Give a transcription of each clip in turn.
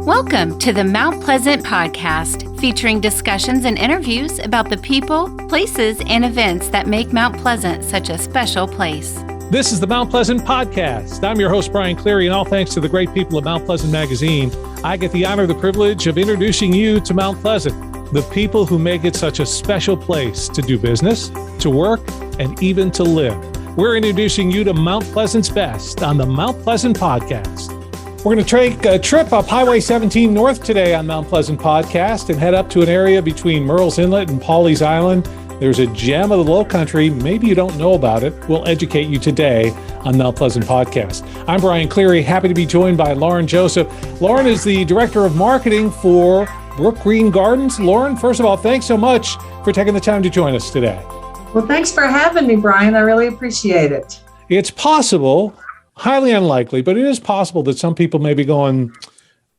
Welcome to the Mount Pleasant podcast, featuring discussions and interviews about the people, places, and events that make Mount Pleasant such a special place. This is the Mount Pleasant podcast. I'm your host, Brian Cleary, and all thanks to the great people at Mount Pleasant Magazine, I get the honor and the privilege of introducing you to Mount Pleasant, the people who make it such a special place to do business, to work, and even to live. We're introducing you to Mount Pleasant's best on the Mount Pleasant podcast. We're going to take a trip up Highway 17 North today on Mount Pleasant podcast and head up to an area between Murrells Inlet and Pawleys Island. There's a gem of the Lowcountry. Maybe you don't know about it. We'll educate you today on Mount Pleasant podcast. I'm Brian Cleary, happy to be joined by Lauren Joseph. Lauren is the Director of Marketing for Brookgreen Gardens. Lauren, first of all, thanks so much for taking the time to join us today. Well, thanks for having me, Brian. I really appreciate it. It's possible, highly unlikely, but it is possible that some people may be going,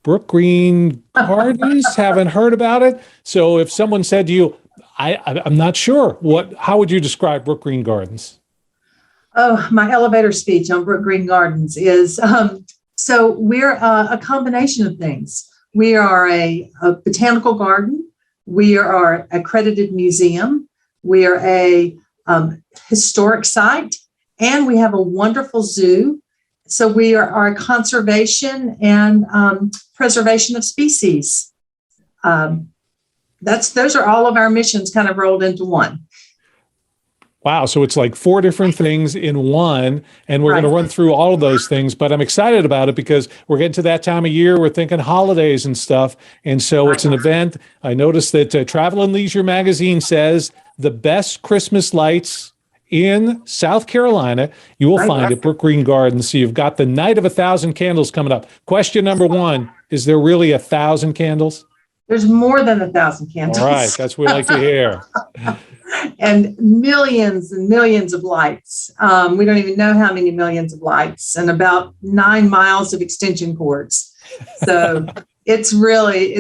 Brookgreen Gardens, haven't heard about it. So if someone said to you, I'm not sure, how would you describe Brookgreen Gardens? Oh, my elevator speech on Brookgreen Gardens is, so we're a combination of things. We are a botanical garden. We are an accredited museum. We are a historic site, and we have a wonderful zoo. So we are conservation and preservation of species. Those are all of our missions kind of rolled into one. Wow. So it's like 4 different things in one, and we're going to run through all of those things, but I'm excited about it because we're getting to that time of year. We're thinking holidays and stuff. And so it's an event. I noticed that Travel+Leisure Magazine says the best Christmas lights in South Carolina, you will find at Brookgreen Gardens. So you've got the Night of 1,000 Candles coming up. Question number 1, is there really 1,000 candles? There's more than 1,000 candles. All right, that's what we like to hear. And millions of lights. We don't even know how many millions of lights, and about 9 miles of extension cords. So it's really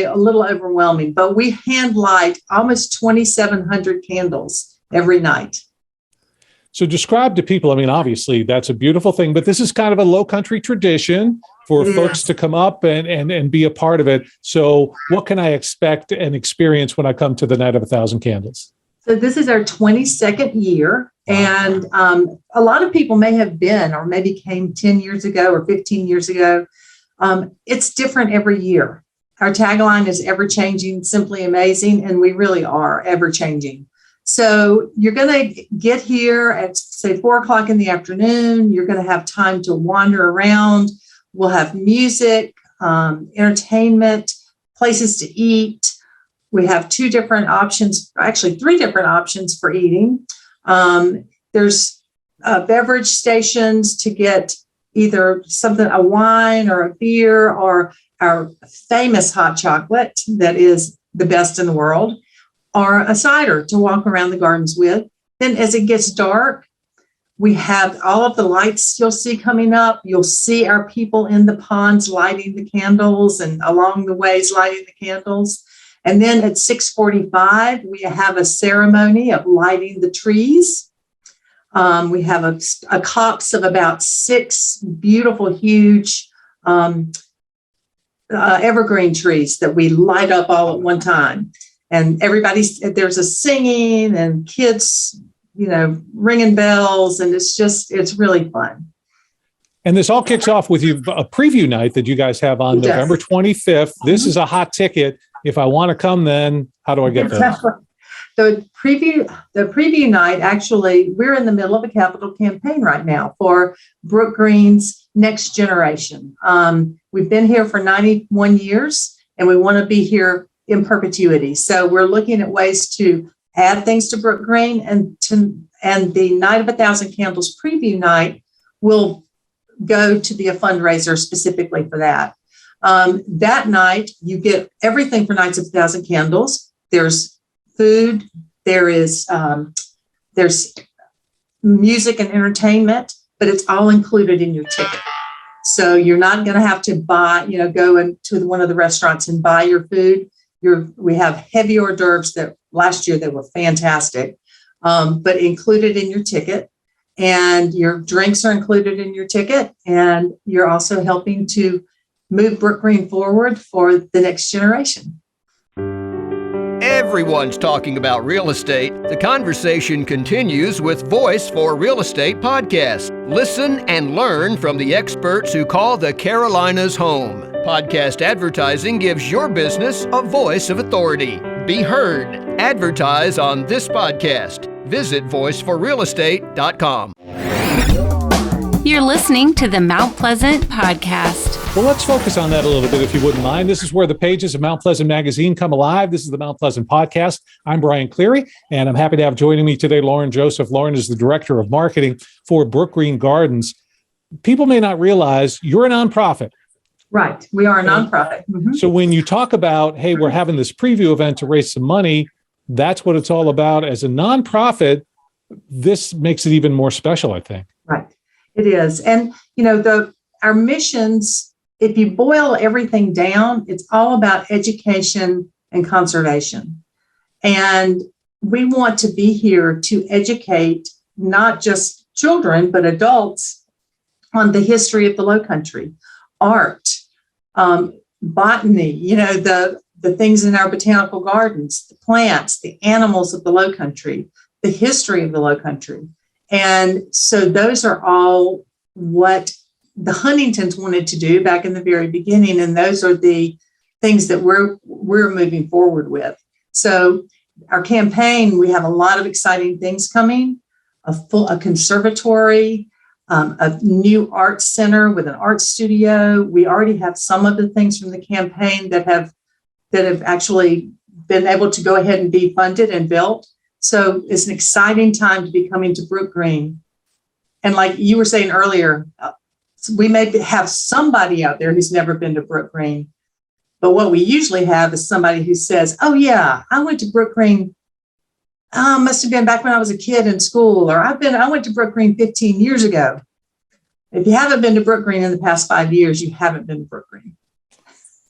a little overwhelming, but we hand light almost 2,700 candles every night. So describe to people, I mean, obviously that's a beautiful thing, but this is kind of a Lowcountry tradition for folks to come up and be a part of it. So what can I expect and experience when I come to the Night of 1,000 Candles? So this is our 22nd year. And a lot of people may have been, or maybe came 10 years ago or 15 years ago. It's different every year. Our tagline is ever changing, simply amazing. And we really are ever changing. So you're going to get here at, say, 4 o'clock in the afternoon. You're going to have time to wander around. We'll have music, entertainment, places to eat. We have 2 different options, actually 3 different options for eating. There's beverage stations to get either a wine or a beer, or our famous hot chocolate that is the best in the world, or a cider to walk around the gardens with. Then as it gets dark, we have all of the lights you'll see coming up. You'll see our people in the ponds lighting the candles and along the ways lighting the candles. And then at 6:45, we have a ceremony of lighting the trees. We have a copse of about 6 beautiful, huge evergreen trees that we light up all at one time. And there's a singing and kids, ringing bells, and it's really fun. And this all kicks off with a preview night that you guys have on November 25th. This is a hot ticket. If I want to come, then how do I get there? The preview night, actually, we're in the middle of a capital campaign right now for Brookgreen's next generation. We've been here for 91 years, and we want to be here in perpetuity. So we're looking at ways to add things to Brookgreen, and the Night of 1,000 Candles preview night will go to be a fundraiser specifically for that. That night, you get everything for Nights of 1,000 Candles. There's food, there's music and entertainment, but it's all included in your ticket. So you're not going to have to go into one of the restaurants and buy your food. We have heavy hors d'oeuvres that last year they were fantastic, but included in your ticket. And your drinks are included in your ticket. And you're also helping to move Brookgreen forward for the next generation. Everyone's talking about real estate. The conversation continues with Voice for Real Estate podcast. Listen and learn from the experts who call the Carolinas home. Podcast advertising gives your business a voice of authority. Be heard. Advertise on this podcast. Visit voiceforrealestate.com. You're listening to the Mount Pleasant podcast. Well, let's focus on that a little bit, if you wouldn't mind. This is where the pages of Mount Pleasant Magazine come alive. This is the Mount Pleasant podcast. I'm Brian Cleary, and I'm happy to have joining me today Lauren Joseph. Lauren is the Director of Marketing for Brookgreen Gardens. People may not realize you're a nonprofit. Right. We are a nonprofit. Mm-hmm. So when you talk about, hey, we're having this preview event to raise some money, that's what it's all about. As a nonprofit, this makes it even more special, I think. Right. It is. And, our missions, if you boil everything down, it's all about education and conservation. And we want to be here to educate not just children, but adults on the history of the Lowcountry, art, botany, the things in our botanical gardens, the plants, the animals of the Lowcountry, the history of the Lowcountry. And so those are all what the Huntingtons wanted to do back in the very beginning. And those are the things that we're moving forward with. So our campaign, we have a lot of exciting things coming, a conservatory, a new art center with an art studio. We already have some of the things from the campaign that have actually been able to go ahead and be funded and built. So it's an exciting time to be coming to Brookgreen. And like you were saying earlier, we may have somebody out there who's never been to Brookgreen. But what we usually have is somebody who says, oh, yeah, I went to Brookgreen. Must have been back when I was a kid in school, or I went to Brookgreen 15 years ago. If you haven't been to Brookgreen in the past 5 years, you haven't been to Brookgreen.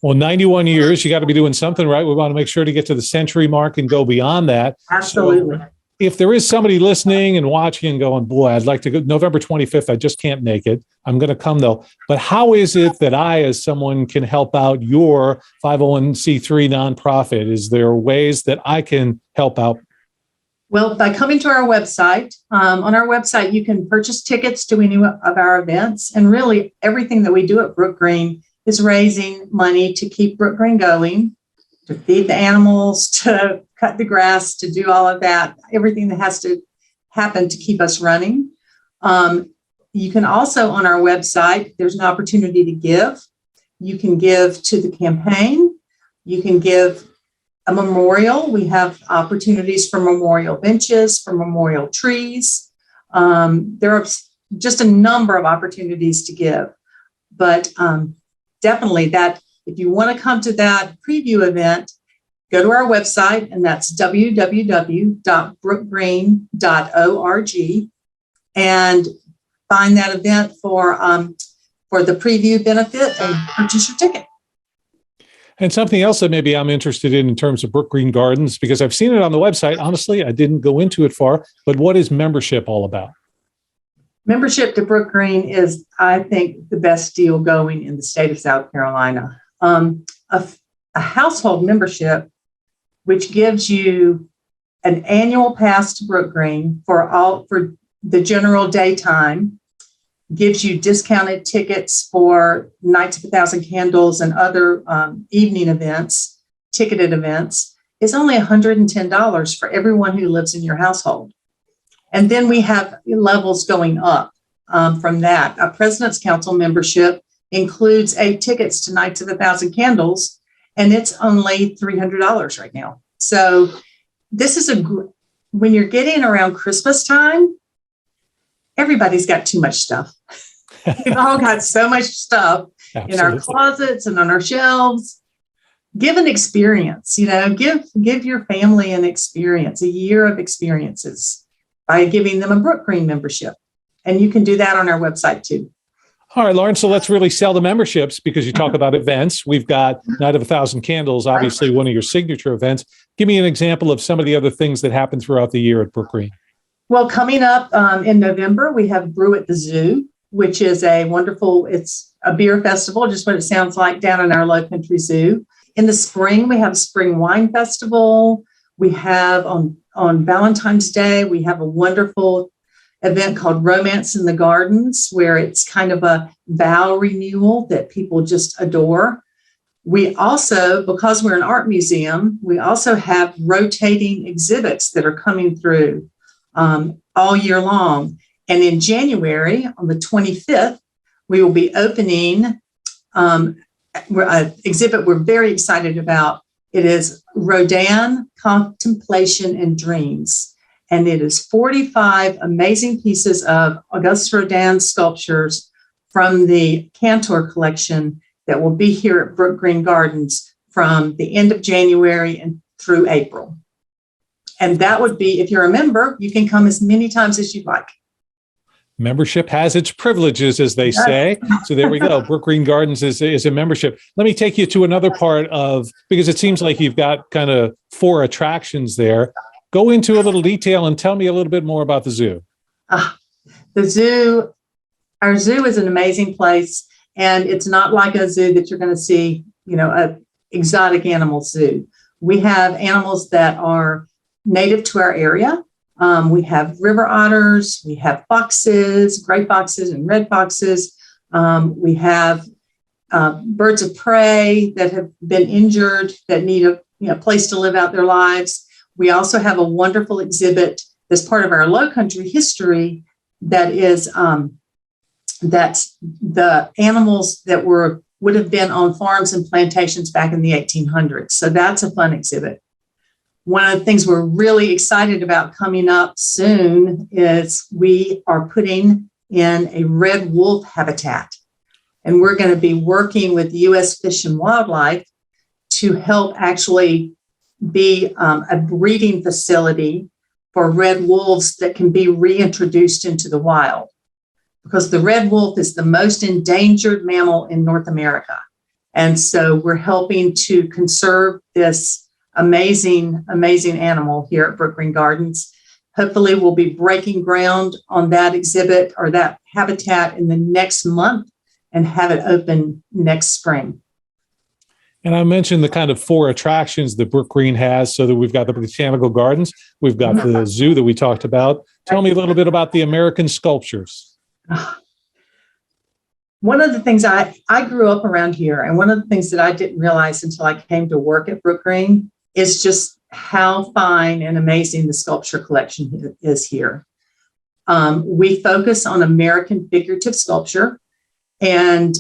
Well, 91 years, you got to be doing something right. We want to make sure to get to the century mark and go beyond that. Absolutely. So if there is somebody listening and watching and going, boy, I'd like to go November 25th, I just can't make it. I'm going to come though. But how is it that I, as someone, can help out your 501c3 nonprofit? Is there ways that I can help out? Well, by coming to our website, on our website, you can purchase tickets to any of our events. And really everything that we do at Brookgreen is raising money to keep Brookgreen going, to feed the animals, to cut the grass, to do all of that, everything that has to happen to keep us running. You can also, on our website, there's an opportunity to give. You can give to the campaign. You can give a memorial. We have opportunities for memorial benches, for memorial trees. There are just a number of opportunities to give. But definitely that, if you want to come to that preview event, go to our website, and that's www.brookgreen.org, and find that event for the preview benefit and purchase your ticket. And something else that maybe I'm interested in terms of Brookgreen Gardens, because I've seen it on the website. Honestly, I didn't go into it far, but what is membership all about? Membership to Brookgreen is, I think, the best deal going in the state of South Carolina. A household membership, which gives you an annual pass to Brookgreen for the general daytime, gives you discounted tickets for Nights of 1,000 Candles and other evening events, ticketed events, is only $110 for everyone who lives in your household. And then we have levels going up from that. A President's Council membership includes 8 tickets to Nights of 1,000 Candles, and it's only $300 right now. So this is when you're getting around Christmas time, everybody's got too much stuff. We've all got so much stuff in our closets and on our shelves. Give an experience, give your family an experience, a year of experiences by giving them a Brookgreen membership. And you can do that on our website too. All right, Lauren, so let's really sell the memberships, because you talk about events. We've got Night of 1,000 Candles, obviously one of your signature events. Give me an example of some of the other things that happen throughout the year at Brookgreen. Well, coming up in November, we have Brew at the Zoo, which is it's a beer festival, just what it sounds like down in our Lowcountry Zoo. In the spring, we have a spring wine festival. We have on Valentine's Day, we have a wonderful event called Romance in the Gardens, where it's kind of a vow renewal that people just adore. We also, because we're an art museum, we also have rotating exhibits that are coming through all year long. And in January, on the 25th, we will be opening an exhibit we're very excited about. It is Rodin, Contemplation and Dreams. And it is 45 amazing pieces of Auguste Rodin sculptures from the Cantor collection that will be here at Brookgreen Gardens from the end of January and through April. And that would be, if you're a member, you can come as many times as you'd like. Membership has its privileges, as they say. So there we go. Brookgreen Gardens is a membership. Let me take you to another part of, because it seems like you've got kind of 4 attractions there. Go into a little detail and tell me a little bit more about the zoo. The zoo, our zoo is an amazing place. And it's not like a zoo that you're going to see, an exotic animal zoo. We have animals that are native to our area. We have river otters, we have foxes, gray foxes and red foxes. We have birds of prey that have been injured that need a place to live out their lives. We also have a wonderful exhibit that's part of our Lowcountry History that is that's the animals that would have been on farms and plantations back in the 1800s. So that's a fun exhibit. One of the things we're really excited about coming up soon is we are putting in a red wolf habitat. And we're going to be working with U.S. Fish and Wildlife to help actually be a breeding facility for red wolves that can be reintroduced into the wild. Because the red wolf is the most endangered mammal in North America. And so we're helping to conserve this amazing animal here at Brookgreen Gardens. Hopefully we'll be breaking ground on that exhibit or that habitat in the next month and have it open next spring. And I mentioned the kind of 4 attractions that Brookgreen has, so that we've got the Botanical Gardens, we've got the zoo that we talked about. Tell me a little bit about the American sculptures. One of the things I grew up around here, and one of the things that I didn't realize until I came to work at Brookgreen is just how fine and amazing the sculpture collection is here. We focus on American figurative sculpture, and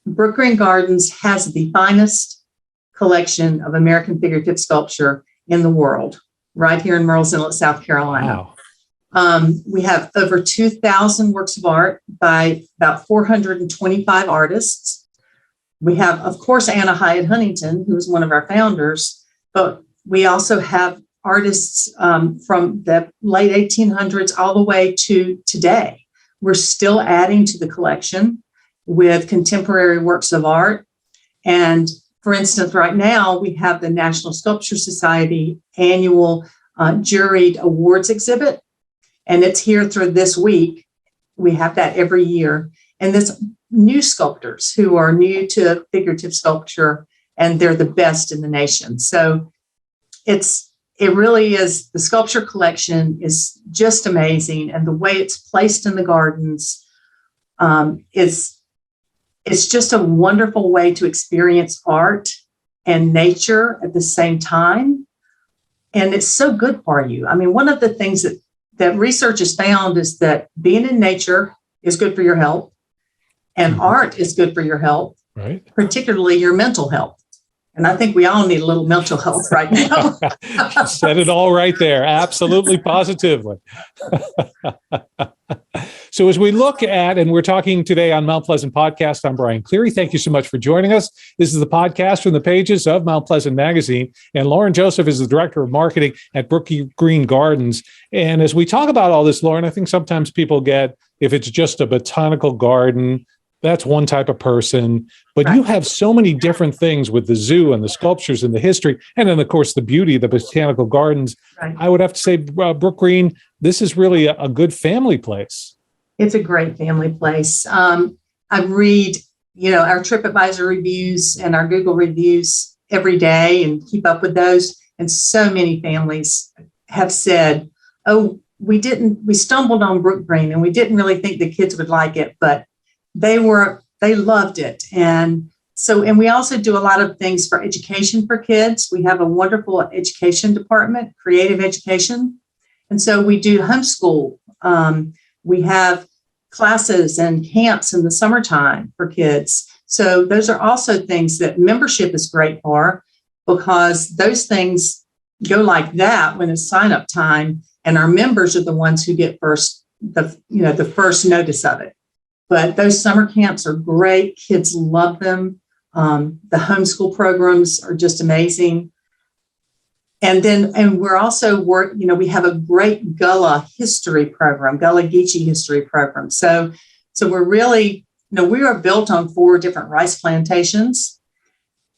Brookgreen Gardens has the finest collection of American figurative sculpture in the world, right here in Murrells Inlet, South Carolina. Wow. We have over 2,000 works of art by about 425 artists. We have, of course, Anna Hyatt Huntington, who was one of our founders, but we also have artists from the late 1800s all the way to today. We're still adding to the collection with contemporary works of art. And for instance, right now, we have the National Sculpture Society annual juried awards exhibit. And it's here through this week. We have that every year. And there's new sculptors who are new to figurative sculpture, and they're the best in the nation. So it really is, the sculpture collection is just amazing. And the way it's placed in the gardens it's just a wonderful way to experience art and nature at the same time. And it's so good for you. I mean, one of the things that research has found is that being in nature is good for your health, and art is good for your health, right? Particularly your mental health. And I think we all need a little mental health right now. Said it all right there. Absolutely, positively. So as we look at, and we're talking today on Mount Pleasant Podcast, I'm Brian Cleary. Thank you so much for joining us. This is the podcast from the pages of Mount Pleasant Magazine. And Lauren Joseph is the Director of Marketing at Brookgreen Gardens. And as we talk about all this, Lauren, I think sometimes people get, if it's just a botanical garden, that's one type of person, but right. You have so many different things with the zoo and the sculptures and the history, and then, of course, the beauty of the Botanical Gardens. Right. I would have to say, Brookgreen, this is really a good family place. It's a great family place. I read our TripAdvisor reviews and our Google reviews every day and keep up with those. And so many families have said, oh, we stumbled on Brookgreen and we didn't really think the kids would like it, but they loved it. And we also do a lot of things for education for kids. We have a wonderful education department, creative education. And so we do homeschool. We have classes and camps in the summertime for kids. So those are also things that membership is great for, because those things go like that when it's sign up time, and our members are the ones who get the first notice of it. But those summer camps are great. Kids love them. The homeschool programs are just amazing. And we're also we have a great Gullah history program, Gullah Geechee history program. So we're really, we are built on 4 different rice plantations.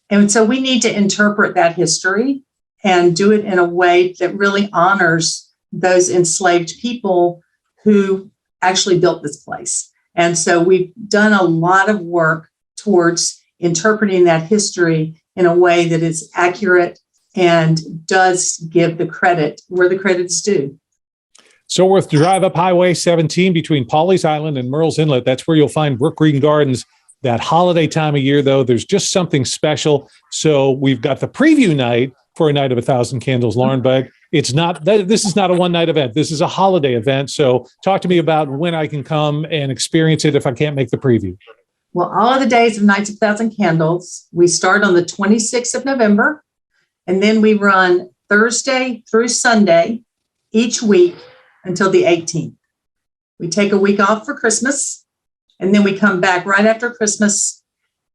And so we need to interpret that history and do it in a way that really honors those enslaved people who actually built this place. And so we've done a lot of work towards interpreting that history in a way that is accurate and does give the credit where the credit is due. So worth to drive up Highway 17 between Pawleys Island and Murrells Inlet. That's where you'll find Brookgreen Gardens. That holiday time of year, though, there's just something special. So we've got the preview night for a night of 1,000 candles, Lauren Begg. This is not a one-night event. This is a holiday event. So talk to me about when I can come and experience it if I can't make the preview. Well, all of the days of Nights of 1,000 Candles, we start on the 26th of November, and then we run Thursday through Sunday each week until the 18th. We take a week off for Christmas, and then we come back right after Christmas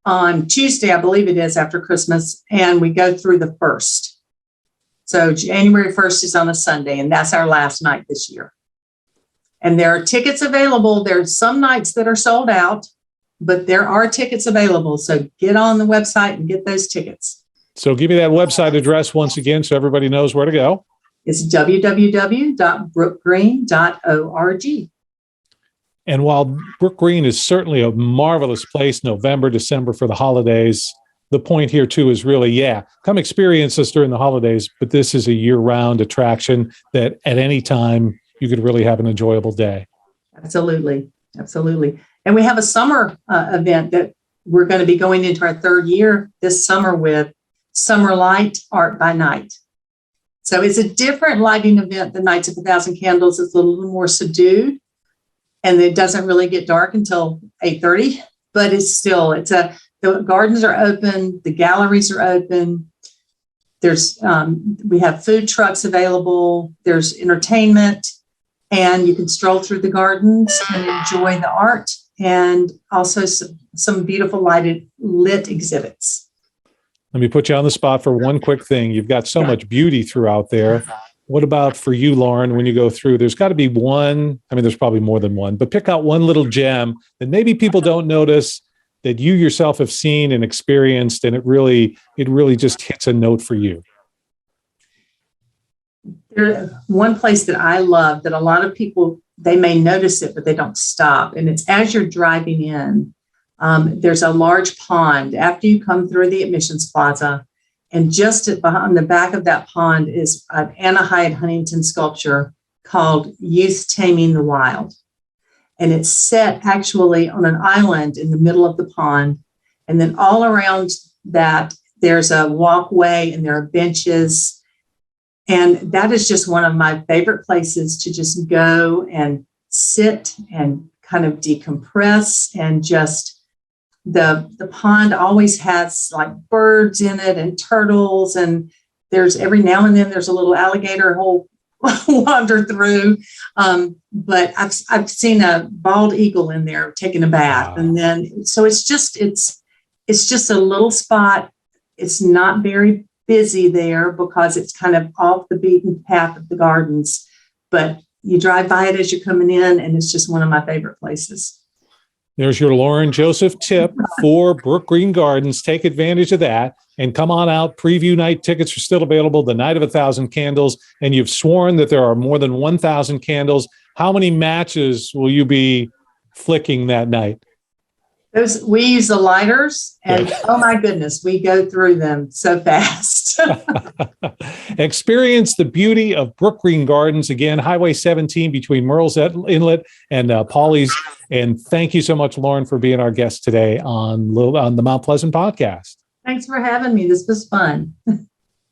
on Tuesday, I believe it is, after Christmas, and we go through the 1st. So January 1st is on a Sunday, and that's our last night this year. And there are tickets available. There's some nights that are sold out, but there are tickets available. So get on the website and get those tickets. So give me that website address once again so everybody knows where to go. It's www.brookgreen.org. And while Brookgreen is certainly a marvelous place, November, December for the holidays, the point here too is really, come experience us during the holidays, but this is a year-round attraction that at any time you could really have an enjoyable day. Absolutely. Absolutely. And we have a summer event that we're going to be going into our 3rd year this summer with Summer Light Art by Night. So it's a different lighting event than Nights of 1,000 Candles. It's a little more subdued, and it doesn't really get dark until 8:30, but the gardens are open, the galleries are open. We have food trucks available. There's entertainment, and you can stroll through the gardens and enjoy the art, and also some beautiful lit exhibits. Let me put you on the spot for one quick thing. You've got so much beauty throughout there. What about for you, Lauren, when you go through? There's got to be one, there's probably more than one, but pick out one little gem that maybe people don't notice that you yourself have seen and experienced, and it really just hits a note for you. There's one place that I love that a lot of people, they may notice it, but they don't stop. And it's as you're driving in, there's a large pond after you come through the admissions plaza. And just on the back of that pond is an Anna Hyde Huntington sculpture called Youth Taming the Wild. And it's set actually on an island in the middle of the pond. And then all around that, there's a walkway and there are benches. And that is just one of my favorite places to just go and sit and kind of decompress. And just the pond always has like birds in it and turtles. And there's every now and then there's a little alligator hole wander through. But I've seen a bald eagle in there taking a bath. Wow. And then, so it's just a little spot. It's not very busy there because it's kind of off the beaten path of the gardens, but you drive by it as you're coming in, and it's just one of my favorite places. There's your Lauren Joseph tip for Brookgreen Gardens. Take advantage of that and come on out. Preview night tickets are still available, the night of 1,000 candles, and you've sworn that there are more than 1,000 candles. How many matches will you be flicking that night? We use the lighters, and oh my goodness, we go through them so fast. Experience the beauty of Brookgreen Gardens, again, Highway 17 between Murrells Inlet and Pawleys. And thank you so much, Lauren, for being our guest today on the Mount Pleasant podcast. Thanks for having me. This was fun.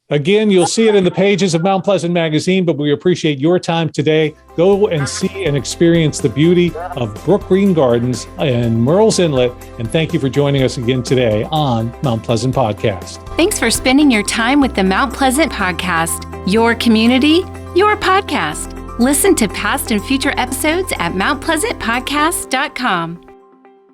Again, you'll see it in the pages of Mount Pleasant Magazine, but we appreciate your time today. Go and see and experience the beauty of Brookgreen Gardens and Murrells Inlet. And thank you for joining us again today on Mount Pleasant Podcast. Thanks for spending your time with the Mount Pleasant Podcast, your community, your podcast. Listen to past and future episodes at mountpleasantpodcast.com.